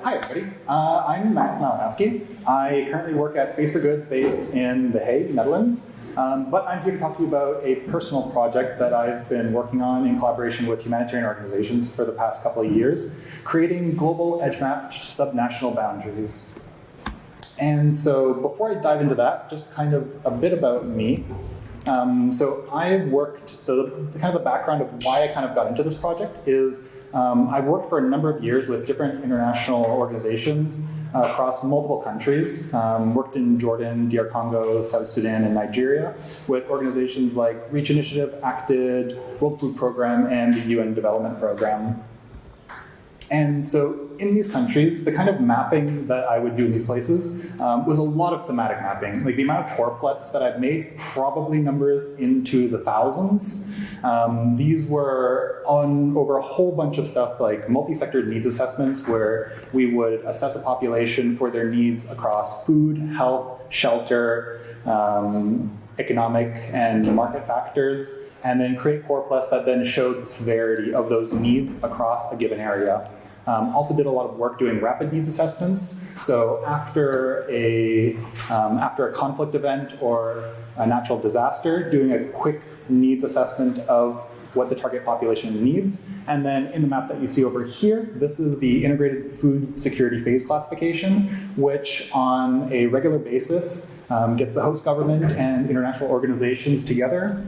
Hi everybody, I'm Malynowsky. I currently work at Space for Good based in The Hague, Netherlands. But I'm here to talk to you about a personal project that I've been working on in collaboration with humanitarian organizations for the past couple of years, creating global edge-matched subnational boundaries. And so before I dive into that, just kind of a bit about me. So the background of why I kind of got into this project is I've worked for a number of years with different international organizations across multiple countries. Worked in Jordan, DR Congo, South Sudan, and Nigeria with organizations like Reach Initiative, ACTED, World Food Program, and the UN Development Program. And so in these countries, the kind of mapping that I would do in these places was a lot of thematic mapping. Like the amount of corplets that I've made probably numbers into the thousands. These were on over a whole bunch of stuff like multi-sector needs assessments where we would assess a population for their needs across food, health, shelter, economic and market factors, and then create corplets that then showed the severity of those needs across a given area. Also did a lot of work doing rapid needs assessments. So after a conflict event or a natural disaster, doing a quick needs assessment of what the target population needs. And then in the map that you see over here, this is the integrated food security phase classification, which on a regular basis gets the host government and international organizations together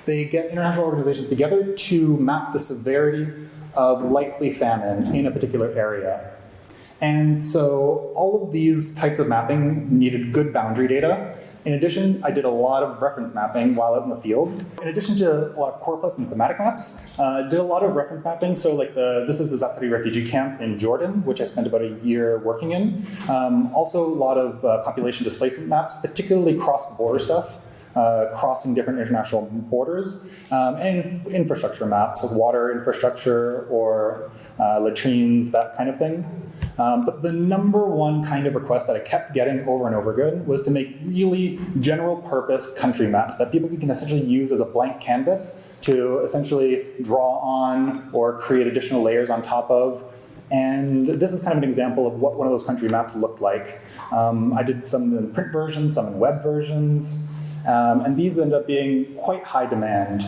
They get international organizations together to map the severity of likely famine in a particular area. And so all of these types of mapping needed good boundary data. In addition, I did a lot of reference mapping while out in the field. In addition to a lot of corplets and thematic maps, did a lot of reference mapping. So like this is the Zaatari refugee camp in Jordan, which I spent about a year working in. Also a lot of population displacement maps, particularly cross-border stuff. Crossing different international borders, and infrastructure maps, like water infrastructure or latrines, that kind of thing. But the number one kind of request that I kept getting over and over again was to make really general purpose country maps that people can essentially use as a blank canvas to essentially draw on or create additional layers on top of. And this is kind of an example of what one of those country maps looked like. I did some in print versions, some in web versions. And these end up being quite high demand.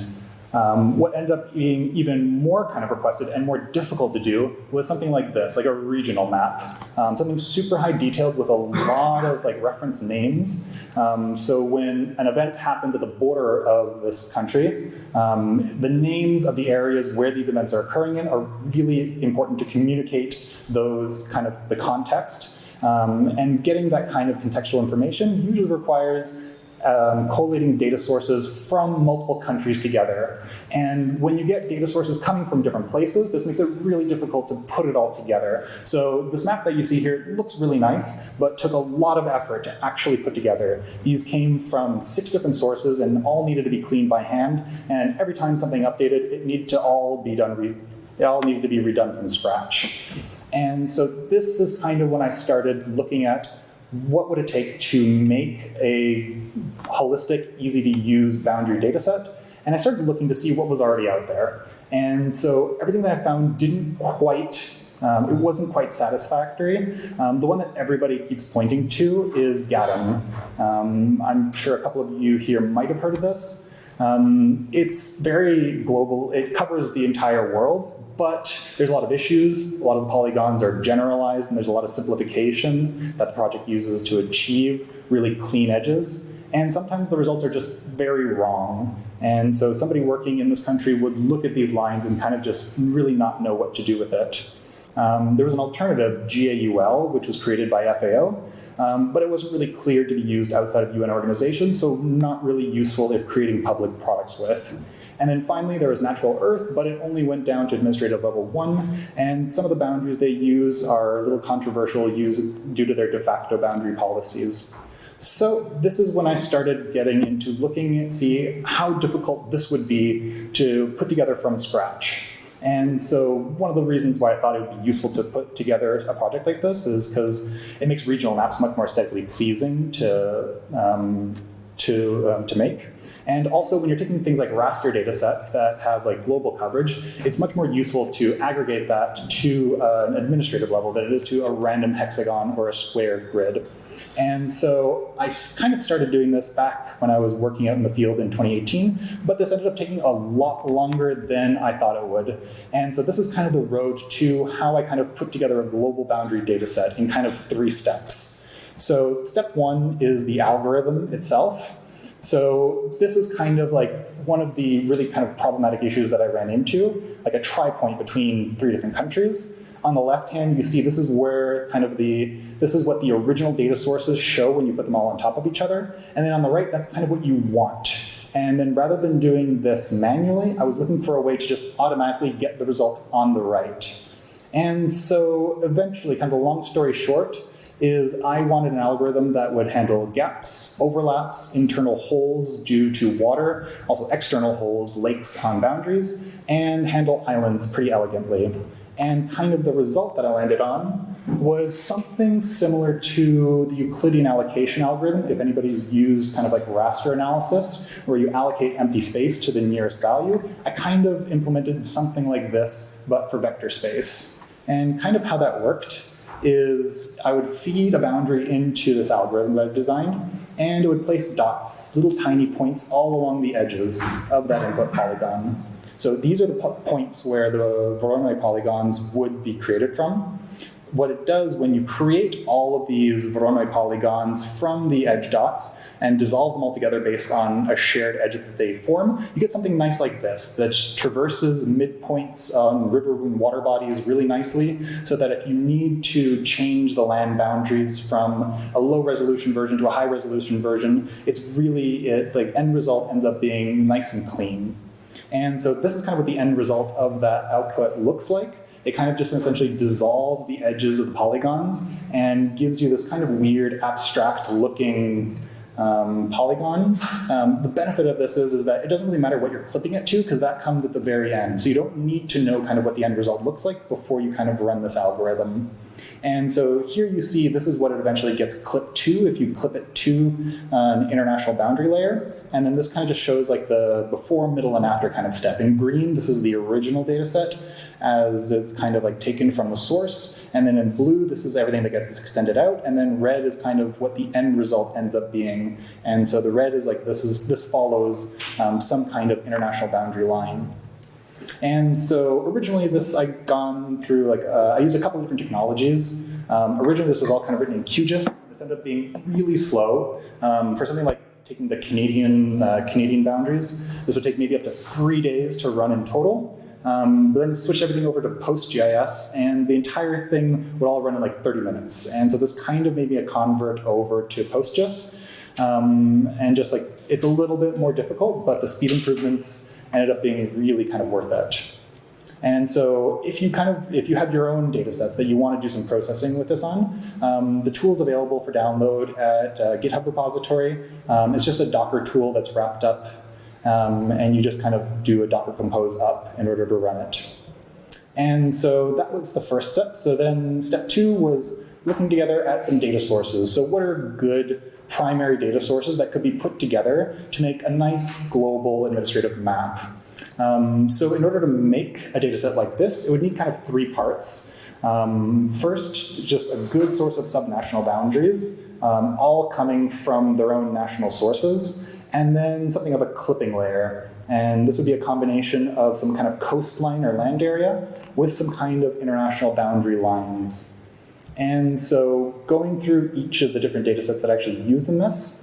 What ended up being even more kind of requested and more difficult to do was something like this, like a regional map. Something super high detailed with a lot of like reference names. So when an event happens at the border of this country, the names of the areas where these events are occurring in are really important to communicate those kind of the context. And getting that kind of contextual information usually requires collating data sources from multiple countries together. And when you get data sources coming from different places, this makes it really difficult to put it all together. So this map that you see here looks really nice, but took a lot of effort to actually put together. These came from 6 different sources and all needed to be cleaned by hand. And every time something updated, it needed to all be redone from scratch. And so this is kind of when I started looking at what would it take to make a holistic, easy-to-use boundary data set? And I started looking to see what was already out there. And so everything that I found it wasn't quite satisfactory. The one that everybody keeps pointing to is GATM. I'm sure a couple of you here might have heard of this. It's very global. It covers the entire world. But there's a lot of issues, a lot of the polygons are generalized, and there's a lot of simplification that the project uses to achieve really clean edges. And sometimes the results are just very wrong. And so somebody working in this country would look at these lines and kind of just really not know what to do with it. There was an alternative, GAUL, which was created by FAO, but it wasn't really clear to be used outside of UN organizations, so not really useful if creating public products with. And then finally, there was Natural Earth, but it only went down to administrative level 1, and some of the boundaries they use are a little controversial due to their de facto boundary policies. So this is when I started getting into looking and see how difficult this would be to put together from scratch. And so one of the reasons why I thought it would be useful to put together a project like this is because it makes regional maps much more aesthetically pleasing to to make. And also, when you're taking things like raster data sets that have like global coverage, it's much more useful to aggregate that to an administrative level than it is to a random hexagon or a square grid. And so I kind of started doing this back when I was working out in the field in 2018, but this ended up taking a lot longer than I thought it would. And so this is kind of the road to how I kind of put together a global boundary data set in kind of 3 steps. So step 1 is the algorithm itself. So this is kind of like one of the really kind of problematic issues that I ran into, like a tri-point between 3 different countries. On the left hand, you see this is where kind of this is what the original data sources show when you put them all on top of each other. And then on the right, that's kind of what you want. And then rather than doing this manually, I was looking for a way to just automatically get the result on the right. And so eventually, kind of the long story short, is I wanted an algorithm that would handle gaps, overlaps, internal holes due to water, also external holes, lakes on boundaries, and handle islands pretty elegantly. And kind of the result that I landed on was something similar to the Euclidean allocation algorithm, if anybody's used kind of like raster analysis, where you allocate empty space to the nearest value. I kind of implemented something like this, but for vector space. And kind of how that worked is I would feed a boundary into this algorithm that I designed, and it would place dots, little tiny points all along the edges of that input polygon. So these are the points where the Voronoi polygons would be created from. What it does when you create all of these Voronoi polygons from the edge dots and dissolve them all together based on a shared edge that they form, you get something nice like this that traverses midpoints on river and water bodies really nicely, so that if you need to change the land boundaries from a low resolution version to a high resolution version, it's really, the end result ends up being nice and clean. And so this is kind of what the end result of that output looks like. It kind of just essentially dissolves the edges of the polygons and gives you this kind of weird, abstract looking polygon. The benefit of this is that it doesn't really matter what you're clipping it to, because that comes at the very end. So you don't need to know kind of what the end result looks like before you kind of run this algorithm. And so here you see this is what it eventually gets clipped to if you clip it to an international boundary layer. And then this kind of just shows like the before, middle, and after kind of step. In green, this is the original data set as it's kind of like taken from the source. And then in blue, this is everything that gets extended out. And then red is kind of what the end result ends up being. And so the red is like this follows some kind of international boundary line. And so originally I'd gone through I used a couple of different technologies. Originally this was all kind of written in QGIS. This ended up being really slow. For something like taking the Canadian boundaries, this would take maybe up to 3 days to run in total. But then switched everything over to PostGIS, and the entire thing would all run in like 30 minutes. And so this kind of made me a convert over to PostGIS. And just like, it's a little bit more difficult, but the speed improvements ended up being really kind of worth it. And so if you have your own data sets that you want to do some processing with this on, the tool's available for download at GitHub repository. It's just a Docker tool that's wrapped up, and you just kind of do a Docker compose up in order to run it. And so that was the first step. So then step 2 was looking together at some data sources. So what are good primary data sources that could be put together to make a nice global administrative map? So in order to make a data set like this, it would need kind of 3 parts. First, just a good source of subnational boundaries, all coming from their own national sources, and then something of a clipping layer. And this would be a combination of some kind of coastline or land area with some kind of international boundary lines. And so going through each of the different data sets that I actually used in this,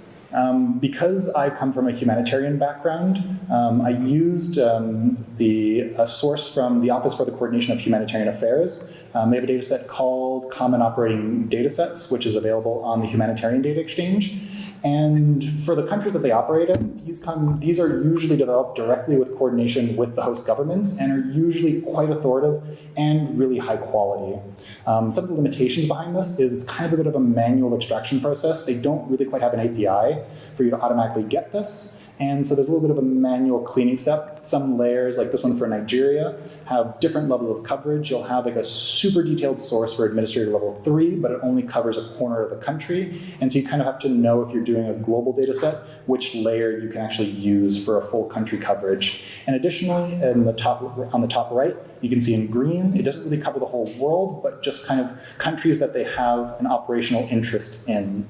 because I come from a humanitarian background, I used a source from the Office for the Coordination of Humanitarian Affairs. They have a data set called Common Operating Datasets, which is available on the Humanitarian Data Exchange. And for the countries that they operate in, these are usually developed directly with coordination with the host governments and are usually quite authoritative and really high quality. Some of the limitations behind this is it's kind of a bit of a manual extraction process. They don't really quite have an API for you to automatically get this. And so there's a little bit of a manual cleaning step. Some layers, like this one for Nigeria, have different levels of coverage. You'll have like a super detailed source for administrator level 3, but it only covers a corner of the country. And so you kind of have to know, if you're doing a global data set, which layer you can actually use for a full country coverage. And additionally, on the top right, you can see in green, it doesn't really cover the whole world, but just kind of countries that they have an operational interest in.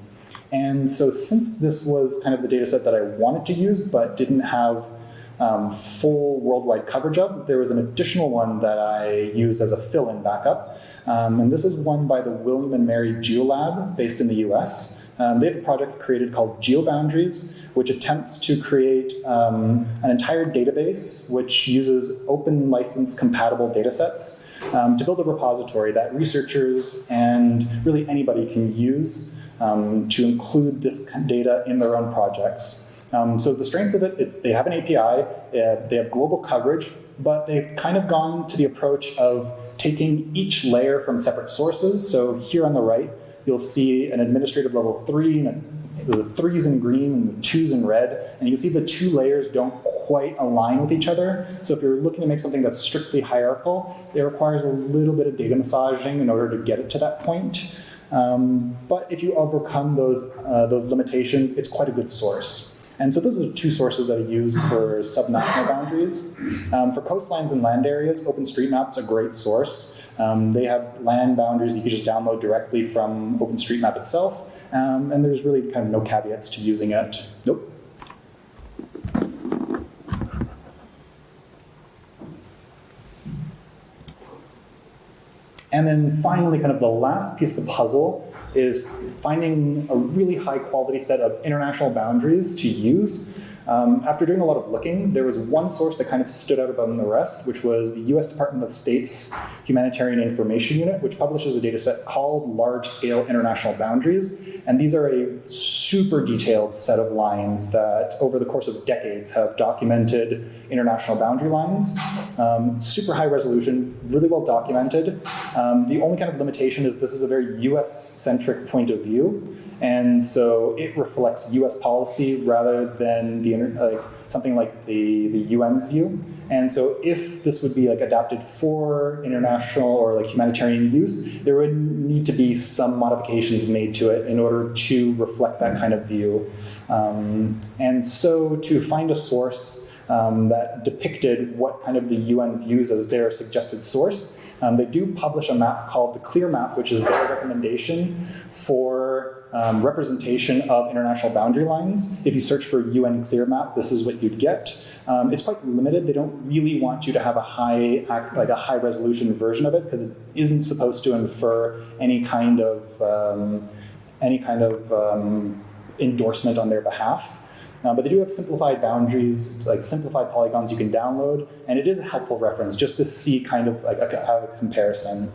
And so since this was kind of the data set that I wanted to use but didn't have full worldwide coverage of, there was an additional one that I used as a fill-in backup. And this is one by the William and Mary GeoLab based in the US. They have a project created called GeoBoundaries, which attempts to create an entire database which uses open license compatible datasets to build a repository that researchers and really anybody can use to include this data in their own projects. So the strengths of it, they have an API, they have global coverage, but they've kind of gone to the approach of taking each layer from separate sources. So here on the right, you'll see an administrative level 3, and the 3's in green and the 2's in red, and you can see the 2 layers don't quite align with each other. So if you're looking to make something that's strictly hierarchical, it requires a little bit of data massaging in order to get it to that point. But if you overcome those limitations, it's quite a good source. And so those are the 2 sources that I used for subnational boundaries. For coastlines and land areas, OpenStreetMap's a great source. They have land boundaries you can just download directly from OpenStreetMap itself, and there's really kind of no caveats to using it. Nope. And then finally, kind of the last piece of the puzzle is finding a really high quality set of international boundaries to use. After doing a lot of looking, there was one source that kind of stood out above the rest, which was the US Department of State's Humanitarian Information Unit, which publishes a data set called Large Scale International Boundaries. And these are a super detailed set of lines that over the course of decades have documented international boundary lines. Super high resolution, really well documented. The only kind of limitation is this is a very US-centric point of view. And so it reflects US policy rather than something like the UN's view. And so if this would be like adapted for international or like humanitarian use, there would need to be some modifications made to it in order to reflect that kind of view. And so to find a source that depicted what kind of the UN views as their suggested source, they do publish a map called the Clear Map, which is their recommendation for representation of international boundary lines. If you search for UN Clear Map, this is what you'd get. It's quite limited. They don't really want you to have a high resolution version of it because it isn't supposed to infer any kind of endorsement on their behalf. But they do have simplified boundaries, like simplified polygons you can download, and it is a helpful reference just to see kind of like a comparison.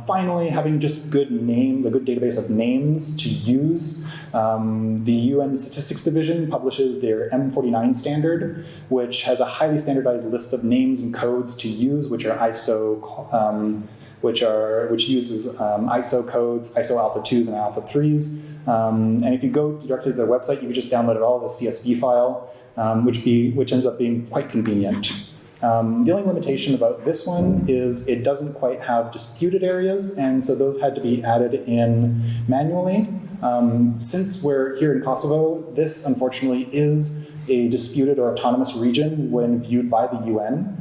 Finally, having just good names, a good database of names to use. The UN Statistics Division publishes their M49 standard, which has a highly standardized list of names and codes to use, which are which uses ISO codes, ISO alpha 2s and alpha 3s. And if you go directly to their website, you can just download it all as a CSV file, which ends up being quite convenient. The only limitation about this one is it doesn't quite have disputed areas, and so those had to be added in manually. Since we're here in Kosovo, this unfortunately is a disputed or autonomous region when viewed by the UN.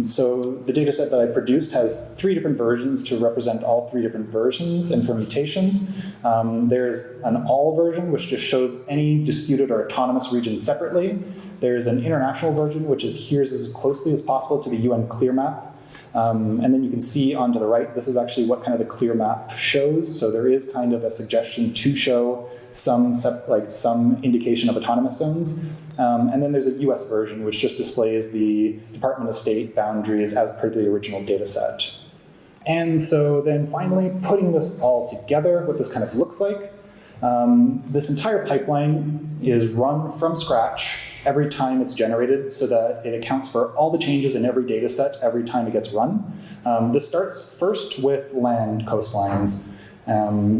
So the data set that I produced has 3 different versions to represent all 3 different versions and permutations. There's an all version, which just shows any disputed or autonomous region separately. There's an international version, which adheres as closely as possible to the UN Clear Map. And then you can see on to the right, this is actually what kind of the Clear Map shows. So there is kind of a suggestion to show some indication of autonomous zones. And then there's a US version, which just displays the Department of State boundaries as per the original data set. And so then finally, putting this all together, what this kind of looks like, this entire pipeline is run from scratch every time it's generated so that it accounts for all the changes in every data set every time it gets run. This starts first with land coastlines,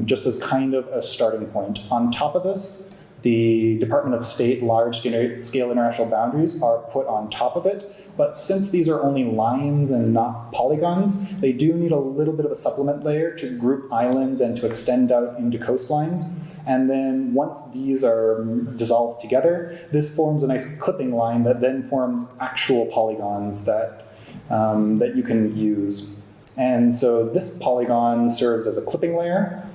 just as kind of a starting point. On top of this, the Department of State large-scale international boundaries are put on top of it. But since these are only lines and not polygons, they do need a little bit of a supplement layer to group islands and to extend out into coastlines. And then once these are dissolved together, this forms a nice clipping line that then forms actual polygons that you can use. And so this polygon serves as a clipping layer.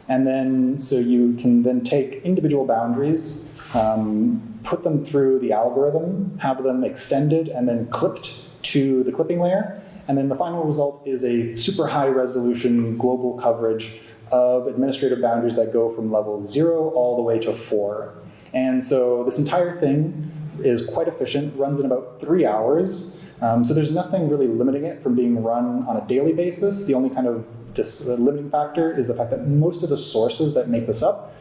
And then, so you can then take individual boundaries, put them through the algorithm, have them extended and then clipped to the clipping layer. And then the final result is a super high resolution global coverage of administrative boundaries that go from level 0 all the way to 4. And so this entire thing is quite efficient, runs in about 3 hours. So there's nothing really limiting it from being run on a daily basis. The only kind of limiting factor is the fact that most of the sources that make this up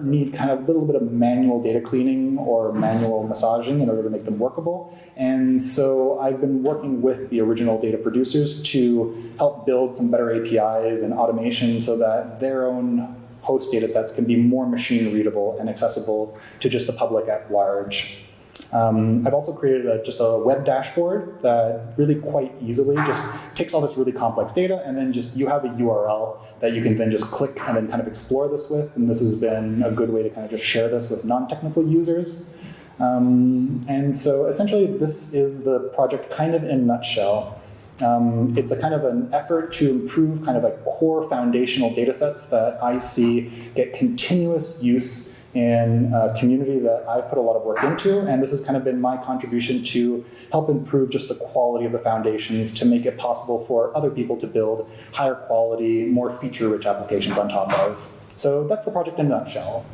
need kind of a little bit of manual data cleaning or manual massaging in order to make them workable. And so I've been working with the original data producers to help build some better APIs and automation so that their own host data sets can be more machine readable and accessible to just the public at large. I've also created just a web dashboard that really quite easily just takes all this really complex data and then just you have a URL that you can then just click and then kind of explore this with. And this has been a good way to kind of just share this with non-technical users. And so essentially this is the project kind of in a nutshell. It's a kind of an effort to improve kind of like core foundational data sets that I see get continuous use in a community that I've put a lot of work into, and this has kind of been my contribution to help improve just the quality of the foundations to make it possible for other people to build higher quality, more feature-rich applications on top of. So that's the project in a nutshell.